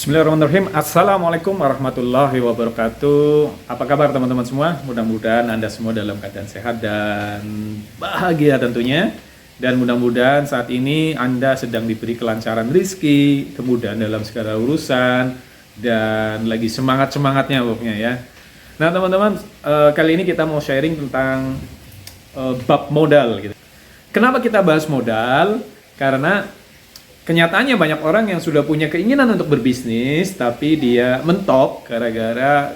Bismillahirrahmanirrahim. Assalamualaikum warahmatullahi wabarakatuh. Apa kabar teman-teman semua? Mudah-mudahan Anda semua dalam keadaan sehat dan bahagia tentunya. Dan mudah-mudahan saat ini Anda sedang diberi kelancaran rezeki, kemudahan dalam segala urusan, dan lagi semangat-semangatnya pokoknya ya. Nah teman-teman, kali ini kita mau sharing tentang bab modal gitu. Kenapa kita bahas modal? Karena kenyataannya banyak orang yang sudah punya keinginan untuk berbisnis, tapi dia mentok gara-gara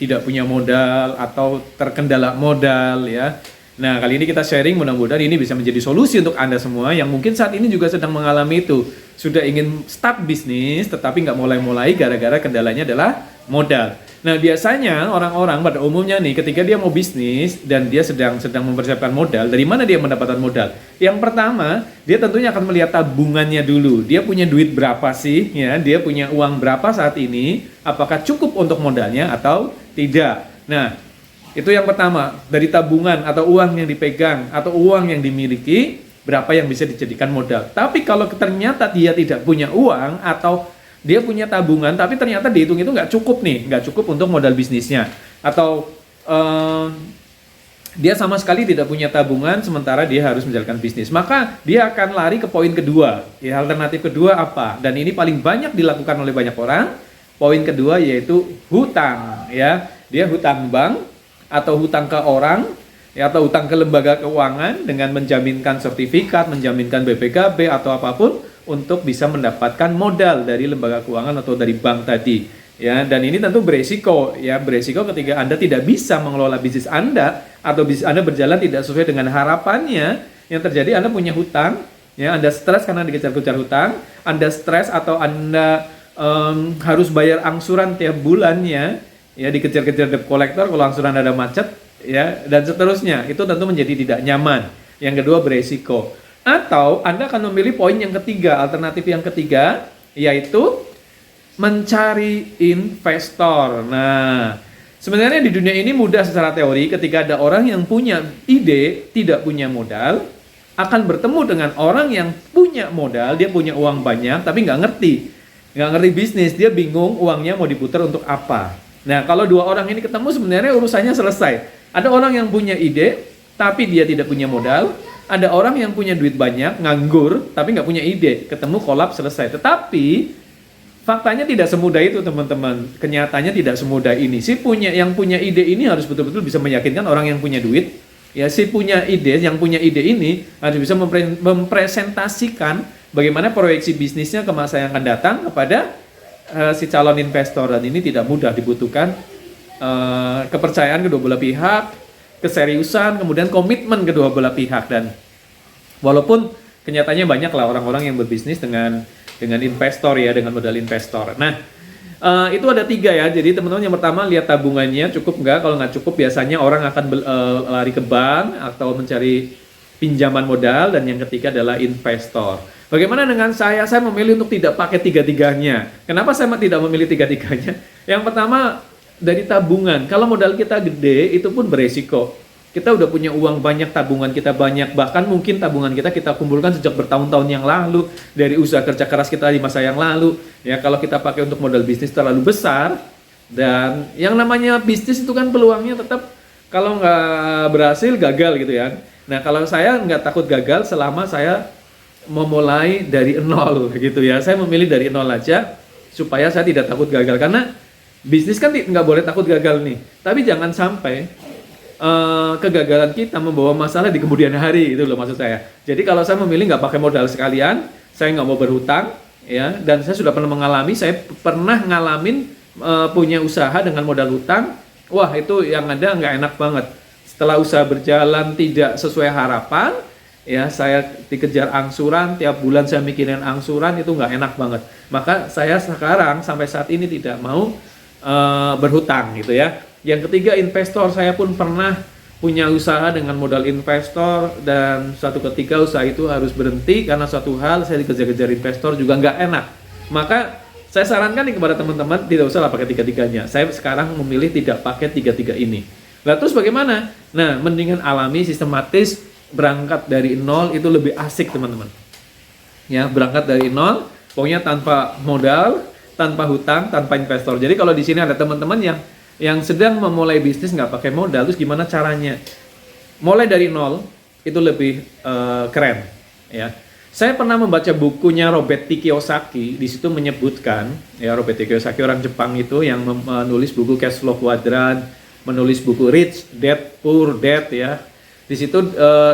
tidak punya modal atau terkendala modal ya. Nah kali ini kita sharing, mudah-mudahan ini bisa menjadi solusi untuk Anda semua yang mungkin saat ini juga sedang mengalami itu. Sudah ingin start bisnis tetapi nggak mulai-mulai gara-gara kendalanya adalah modal. Nah biasanya orang-orang pada umumnya nih ketika dia mau bisnis dan dia sedang mempersiapkan modal, dari mana dia mendapatkan modal? Yang pertama, dia tentunya akan melihat tabungannya dulu. Dia punya duit berapa sih? Ya, dia punya uang berapa saat ini? Apakah cukup untuk modalnya atau tidak? Nah, itu yang pertama, dari tabungan atau uang yang dipegang atau uang yang dimiliki, berapa yang bisa dijadikan modal. Tapi kalau ternyata dia tidak punya uang atau dia punya tabungan, tapi ternyata dihitung itu nggak cukup nih, nggak cukup untuk modal bisnisnya. Atau dia sama sekali tidak punya tabungan, sementara dia harus menjalankan bisnis. Maka dia akan lari ke poin kedua. Ya, alternatif kedua apa? Dan ini paling banyak dilakukan oleh banyak orang. Poin kedua yaitu hutang. Ya, dia hutang bank atau hutang ke orang, ya, atau hutang ke lembaga keuangan dengan menjaminkan sertifikat, menjaminkan BPKB atau apapun untuk bisa mendapatkan modal dari lembaga keuangan atau dari bank tadi. Ya, dan ini tentu beresiko, ya, beresiko ketika Anda tidak bisa mengelola bisnis Anda atau bisnis Anda berjalan tidak sesuai dengan harapannya. Yang terjadi Anda punya hutang, ya, Anda stres karena dikejar-kejar hutang, Anda stres atau Anda harus bayar angsuran tiap bulannya, ya, dikejar-kejar debt collector kalau angsuran Anda macet, ya, dan seterusnya. Itu tentu menjadi tidak nyaman. Yang kedua beresiko. Atau Anda akan memilih poin yang ketiga, alternatif yang ketiga, yaitu mencari investor. Nah, sebenarnya di dunia ini mudah secara teori ketika ada orang yang punya ide, tidak punya modal, akan bertemu dengan orang yang punya modal, dia punya uang banyak, tapi nggak ngerti bisnis, dia bingung uangnya mau diputar untuk apa. Nah, kalau dua orang ini ketemu sebenarnya urusannya selesai. Ada orang yang punya ide, tapi dia tidak punya modal. Ada orang yang punya duit banyak, nganggur, tapi nggak punya ide. Ketemu kolab selesai. Tetapi faktanya tidak semudah itu teman-teman. Kenyataannya tidak semudah ini. Yang punya ide ini harus betul-betul bisa meyakinkan orang yang punya duit. Ya, yang punya ide ini harus bisa mempresentasikan bagaimana proyeksi bisnisnya ke masa yang akan datang kepada si calon investor. Dan ini tidak mudah, dibutuhkan kepercayaan kedua belah pihak, keseriusan, kemudian komitmen kedua belah pihak. Dan walaupun kenyataannya banyak lah orang-orang yang berbisnis dengan investor, ya, dengan modal investor. Nah, itu ada 3 ya. Jadi teman-teman, yang pertama lihat tabungannya cukup nggak. Kalau nggak cukup biasanya orang akan lari ke bank atau mencari pinjaman modal. Dan yang ketiga adalah investor. Bagaimana dengan saya? Saya memilih untuk tidak pakai tiga-tiganya. Kenapa saya tidak memilih tiga-tiganya? Yang pertama, dari tabungan. Kalau modal kita gede, itu pun beresiko. Kita udah punya uang banyak, tabungan kita banyak, bahkan mungkin tabungan kita kumpulkan sejak bertahun-tahun yang lalu, dari usaha kerja keras kita di masa yang lalu. Ya, kalau kita pakai untuk modal bisnis terlalu besar, dan yang namanya bisnis itu kan peluangnya tetap, kalau nggak berhasil gagal gitu ya. Nah, kalau saya nggak takut gagal selama saya memulai dari nol gitu ya. Saya memilih dari nol aja supaya saya tidak takut gagal, karena bisnis kan nggak boleh takut gagal nih. Tapi jangan sampai kegagalan kita membawa masalah di kemudian hari, itu loh maksud saya. Jadi kalau saya memilih nggak pakai modal sekalian, saya nggak mau berhutang, ya. Dan saya sudah pernah mengalami, saya pernah ngalamin punya usaha dengan modal hutang. Wah, itu yang ada nggak enak banget. Setelah usaha berjalan tidak sesuai harapan, ya, saya dikejar angsuran, tiap bulan saya mikirin angsuran, itu nggak enak banget. Maka saya sekarang sampai saat ini tidak mau berhutang gitu ya. Yang ketiga investor. Saya pun pernah punya usaha dengan modal investor, dan suatu ketika usaha itu harus berhenti karena suatu hal, saya dikejar-kejar investor juga nggak enak. Maka saya sarankan nih kepada teman-teman, tidak usah lah pakai tiga-tiganya. Saya sekarang memilih tidak pakai tiga-tiga ini. Nah, terus bagaimana? Nah, mendingan alami, sistematis, berangkat dari nol, itu lebih asik teman-teman. Ya, berangkat dari nol, pokoknya tanpa modal, tanpa hutang, tanpa investor. Jadi kalau di sini ada teman-teman yang sedang memulai bisnis nggak pakai modal, terus gimana caranya? Mulai dari nol itu lebih keren, ya. Saya pernah membaca bukunya Robert T. Kiyosaki. Di situ menyebutkan, ya, Robert T. Kiyosaki orang Jepang itu yang menulis buku Cash Flow Quadrant, menulis buku Rich Dad Poor Dad, ya. Di situ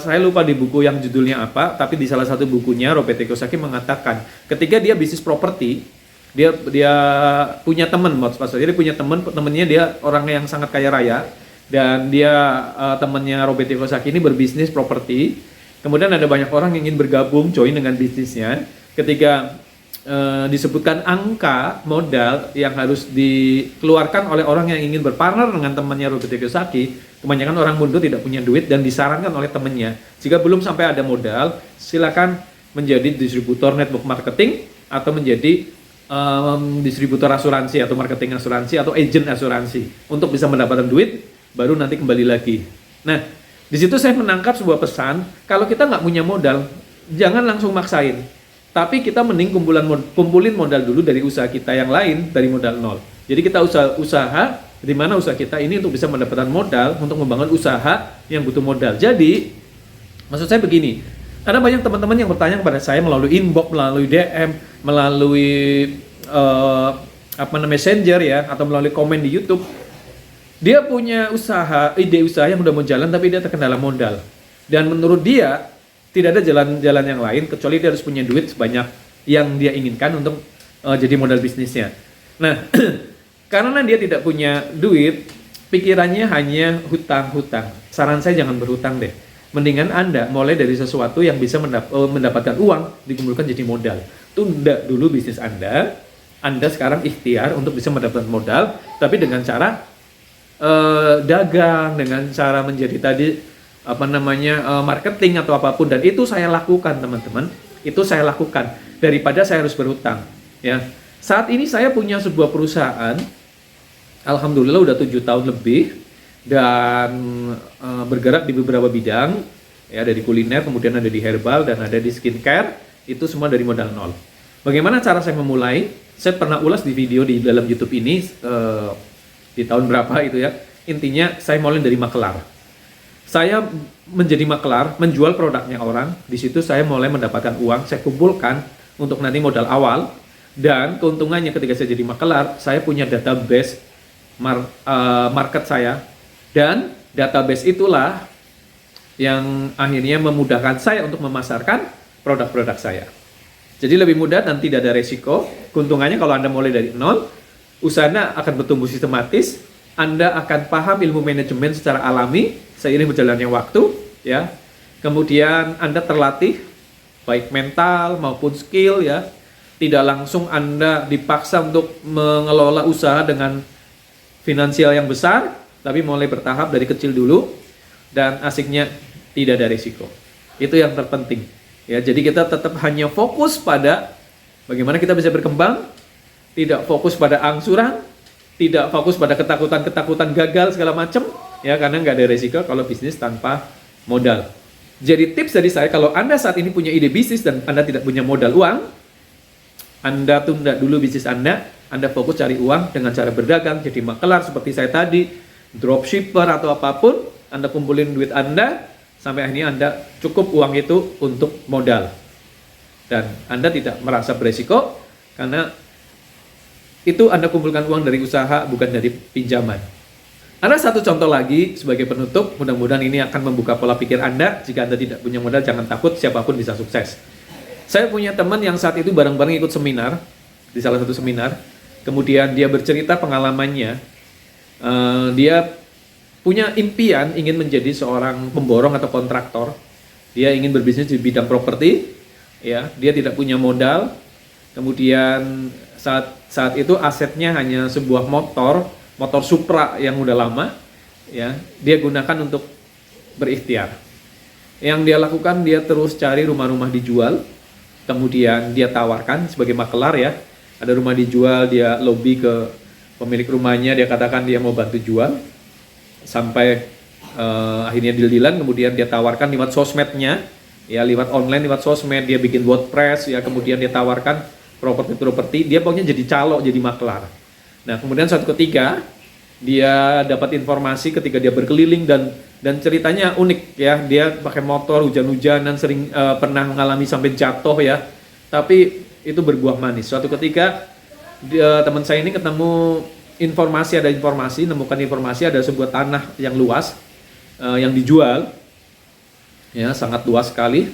saya lupa di buku yang judulnya apa, tapi di salah satu bukunya Robert T. Kiyosaki mengatakan ketika dia bisnis properti, dia punya teman, jadi punya temennya dia orang yang sangat kaya raya, dan dia temannya Robert T. Kiyosaki ini berbisnis properti. Kemudian ada banyak orang yang ingin bergabung join dengan bisnisnya. Ketika disebutkan angka modal yang harus dikeluarkan oleh orang yang ingin berpartner dengan temannya Robert T. Kiyosaki, kebanyakan orang mundur tidak punya duit dan disarankan oleh temannya, jika belum sampai ada modal, silakan menjadi distributor network marketing atau menjadi distributor asuransi atau marketing asuransi atau agent asuransi untuk bisa mendapatkan duit, baru nanti kembali lagi. Nah, di situ saya menangkap sebuah pesan, kalau kita nggak punya modal, jangan langsung maksain. Tapi kita mending kumpulin modal dulu dari usaha kita yang lain, dari modal nol. Jadi kita usaha di mana usaha kita ini untuk bisa mendapatkan modal untuk membangun usaha yang butuh modal. Jadi, maksud saya begini, ada banyak teman-teman yang bertanya kepada saya melalui inbox, melalui DM, melalui messenger, ya, atau melalui komen di YouTube. Dia punya ide usaha yang udah mau jalan, tapi dia terkendala modal. Dan menurut dia, tidak ada jalan-jalan yang lain, kecuali dia harus punya duit sebanyak yang dia inginkan untuk jadi modal bisnisnya. Nah, karena dia tidak punya duit, pikirannya hanya hutang-hutang. Saran saya jangan berhutang deh. Mendingan Anda mulai dari sesuatu yang bisa mendapatkan uang, dikumpulkan jadi modal. Tunda dulu bisnis Anda sekarang ikhtiar untuk bisa mendapatkan modal, tapi dengan cara dagang, dengan cara menjadi marketing atau apapun. Dan itu saya lakukan, teman-teman. Itu saya lakukan daripada saya harus berhutang, ya. Saat ini saya punya sebuah perusahaan, alhamdulillah udah 7 tahun lebih, dan bergerak di beberapa bidang, ya, dari kuliner, kemudian ada di herbal, dan ada di skincare. Itu semua dari modal nol. Bagaimana cara saya memulai? Saya pernah ulas di video di dalam YouTube ini di tahun berapa itu, ya. Intinya saya mulai dari makelar. Saya menjadi makelar, menjual produknya orang. Di situ saya mulai mendapatkan uang, saya kumpulkan untuk nanti modal awal. Dan keuntungannya ketika saya jadi makelar, saya punya database market saya. Dan database itulah yang akhirnya memudahkan saya untuk memasarkan produk-produk saya. Jadi lebih mudah dan tidak ada resiko. Keuntungannya kalau Anda mulai dari nol, usaha Anda akan bertumbuh sistematis, Anda akan paham ilmu manajemen secara alami seiring berjalannya waktu, ya. Kemudian Anda terlatih baik mental maupun skill, ya. Tidak langsung Anda dipaksa untuk mengelola usaha dengan finansial yang besar, tapi mulai bertahap dari kecil dulu, dan asiknya tidak ada risiko. Itu yang terpenting, ya. Jadi kita tetap hanya fokus pada bagaimana kita bisa berkembang, tidak fokus pada angsuran, tidak fokus pada ketakutan gagal segala macam, ya, karena nggak ada risiko kalau bisnis tanpa modal. Jadi tips dari saya, kalau Anda saat ini punya ide bisnis dan Anda tidak punya modal uang, Anda tunda dulu bisnis Anda fokus cari uang dengan cara berdagang, jadi makelar seperti saya tadi, dropshipper atau apapun. Anda kumpulin duit Anda, sampai akhirnya Anda cukup uang itu untuk modal. Dan Anda tidak merasa beresiko, karena itu Anda kumpulkan uang dari usaha, bukan dari pinjaman. Ada satu contoh lagi sebagai penutup, mudah-mudahan ini akan membuka pola pikir Anda. Jika Anda tidak punya modal, jangan takut, siapapun bisa sukses. Saya punya teman yang saat itu bareng-bareng ikut seminar, di salah satu seminar, kemudian dia bercerita pengalamannya. Dia punya impian ingin menjadi seorang pemborong atau kontraktor. Dia ingin berbisnis di bidang properti, ya. Dia tidak punya modal. Kemudian saat itu asetnya hanya sebuah motor Supra yang udah lama, ya. Dia gunakan untuk berikhtiar. Yang dia lakukan, dia terus cari rumah-rumah dijual. Kemudian dia tawarkan sebagai makelar, ya. Ada rumah dijual, dia lobby ke pemilik rumahnya, dia katakan dia mau bantu jual. Sampai akhirnya deal-dealan, kemudian dia tawarkan lewat sosmednya, ya, lewat online, lewat sosmed, dia bikin WordPress, ya, kemudian dia tawarkan properti, dia pokoknya jadi calo, jadi maklar. Nah, kemudian suatu ketika dia dapat informasi ketika dia berkeliling dan ceritanya unik ya, dia pakai motor hujan-hujanan, sering pernah mengalami sampai jatuh ya, tapi itu berbuah manis. Suatu ketika teman saya ini ketemu nemukan informasi ada sebuah tanah yang luas yang dijual ya, sangat luas sekali.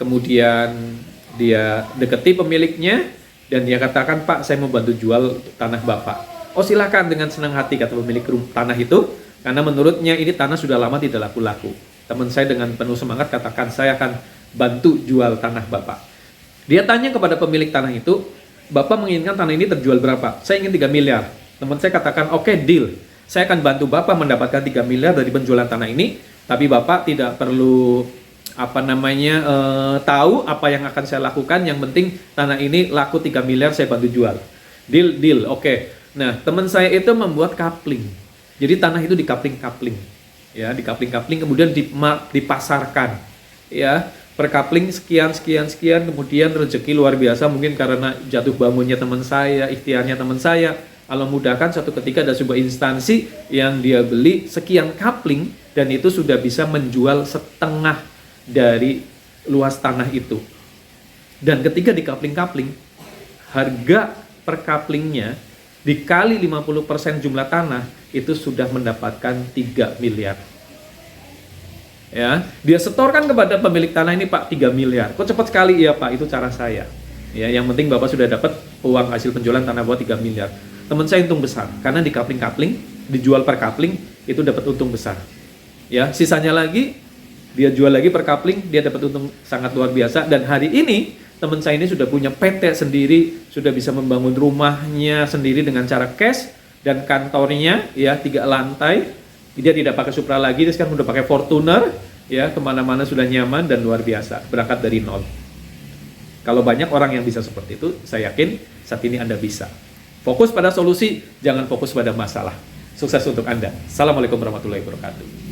Kemudian dia deketi pemiliknya dan dia katakan, "Pak, saya mau bantu jual tanah Bapak." "Oh, silakan," dengan senang hati kata pemilik tanah itu, karena menurutnya ini tanah sudah lama tidak laku-laku. Teman saya dengan penuh semangat katakan, "Saya akan bantu jual tanah Bapak." Dia tanya kepada pemilik tanah itu, "Bapak menginginkan tanah ini terjual berapa?" "Saya ingin 3 miliar. Teman saya katakan, "Oke, deal. Saya akan bantu Bapak mendapatkan 3 miliar dari penjualan tanah ini, tapi Bapak tidak perlu tahu apa yang akan saya lakukan, yang penting tanah ini laku 3 miliar, saya bantu jual." Deal, oke. Nah, teman saya itu membuat coupling. Jadi tanah itu dikapling-kapling. Ya, dikapling-kapling kemudian dipasarkan. Ya, per coupling sekian, kemudian rezeki luar biasa mungkin karena jatuh bangunnya teman saya, ikhtiarnya teman saya. Allah mudahkan suatu ketika ada sebuah instansi yang dia beli sekian coupling dan itu sudah bisa menjual setengah dari luas tanah itu. Dan ketika dikapling-kapling, harga per couplingnya dikali 50% jumlah tanah itu sudah mendapatkan 3 miliar. Ya, dia setorkan kepada pemilik tanah ini, "Pak, 3 miliar. Kok cepat sekali?" "Iya, Pak, itu cara saya." Ya, yang penting Bapak sudah dapat uang hasil penjualan tanah Bapak 3 miliar. Teman saya untung besar karena dikapling-kapling, dijual per coupling itu dapat untung besar. Ya, sisanya lagi dia jual lagi per coupling, dia dapat untung sangat luar biasa. Dan hari ini teman saya ini sudah punya PT sendiri, sudah bisa membangun rumahnya sendiri dengan cara cash, dan kantornya ya 3 lantai. Dia tidak pakai Supra lagi, dia sekarang sudah pakai Fortuner, ya, kemana-mana sudah nyaman dan luar biasa, berangkat dari nol. Kalau banyak orang yang bisa seperti itu, saya yakin saat ini Anda bisa. Fokus pada solusi, jangan fokus pada masalah. Sukses untuk Anda. Assalamualaikum warahmatullahi wabarakatuh.